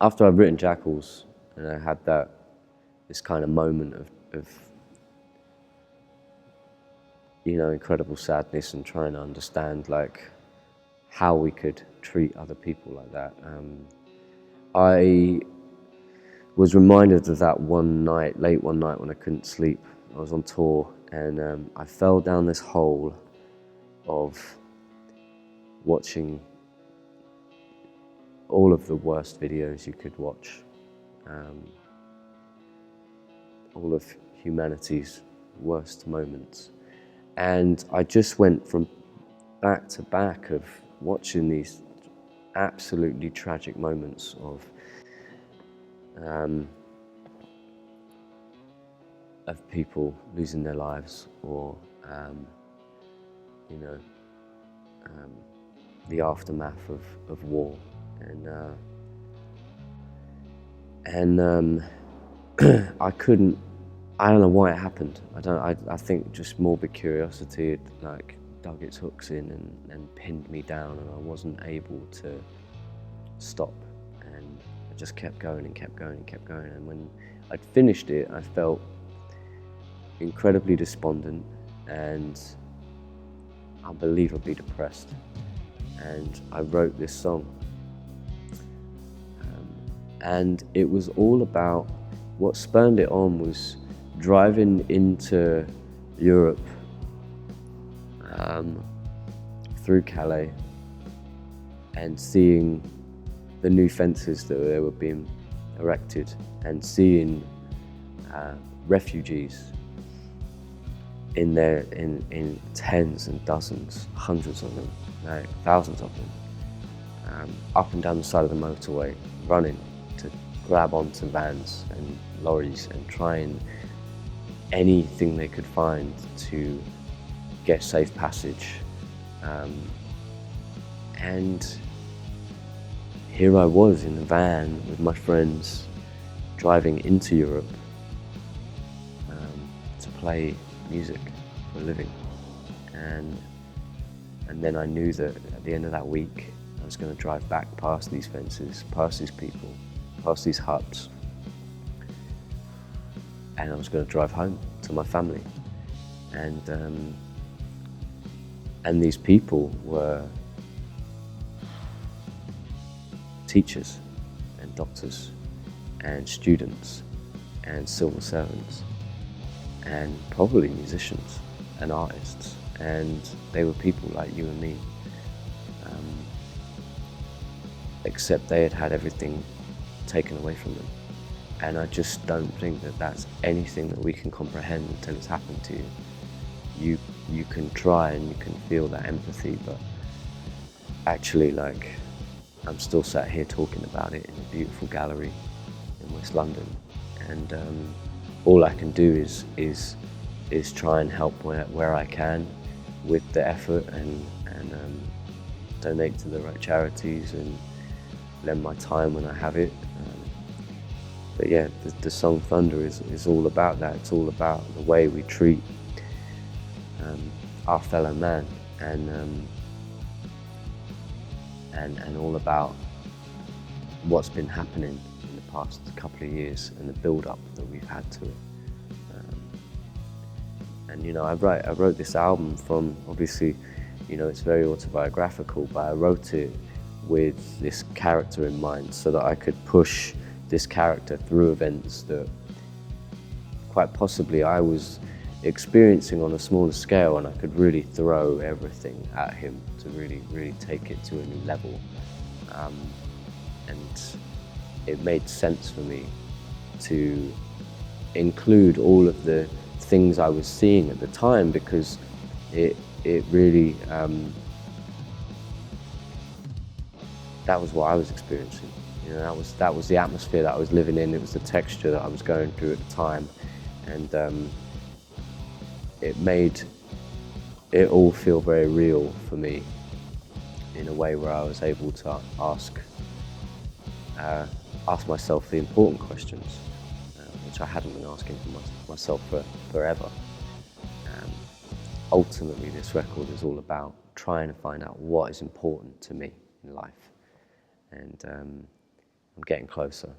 after I'd written Jackals, and I had this kind of moment of incredible sadness and trying to understand like how we could treat other people like that. I was reminded of that late one night when I couldn't sleep. I was on tour and I fell down this hole of watching all of the worst videos you could watch, all of humanity's worst moments. And I just went from back to back of watching these absolutely tragic moments of people losing their lives, or the aftermath of war, and I don't know why it happened. I think just morbid curiosity had like dug its hooks in and pinned me down, and I wasn't able to stop, and I just kept going and kept going and kept going. And when I'd finished it, I felt incredibly despondent and unbelievably depressed. And I wrote this song. And it was all about, what spurned it on was driving into Europe through Calais and seeing the new fences that were being erected, and seeing refugees in tens and dozens, hundreds of them, like thousands of them, up and down the side of the motorway, running to grab onto vans and lorries and trying anything they could find to get safe passage. And here I was in a van with my friends driving into Europe to play music for a living. And then I knew that at the end of that week I was going to drive back past these fences, past these people, past these huts, and I was going to drive home to my family. And these people were teachers and doctors and students and civil servants and probably musicians and artists, and they were people like you and me, except they had had everything taken away from them. And I just don't think that that's anything that we can comprehend until it's happened to you. You can try and you can feel that empathy, but actually, like, I'm still sat here talking about it in a beautiful gallery in West London, and all I can do is try and help where I can with the effort, and donate to the right charities and lend my time when I have it. But yeah, the song Thunder is all about that. It's all about the way we treat our fellow man, and all about what's been happening in the past couple of years and the build-up that we've had to it. And I wrote this album from, obviously, it's very autobiographical, but I wrote it with this character in mind so that I could push this character through events that quite possibly I was experiencing on a smaller scale, and I could really throw everything at him to really, really take it to a new level. And it made sense for me to include all of the things I was seeing at the time, because it really, that was what I was experiencing. That was the atmosphere that I was living in. It was the texture that I was going through at the time, and it made it all feel very real for me in a way where I was able to ask myself the important questions, which I hadn't been asking for myself for forever. Ultimately, this record is all about trying to find out what is important to me in life, and I'm getting closer.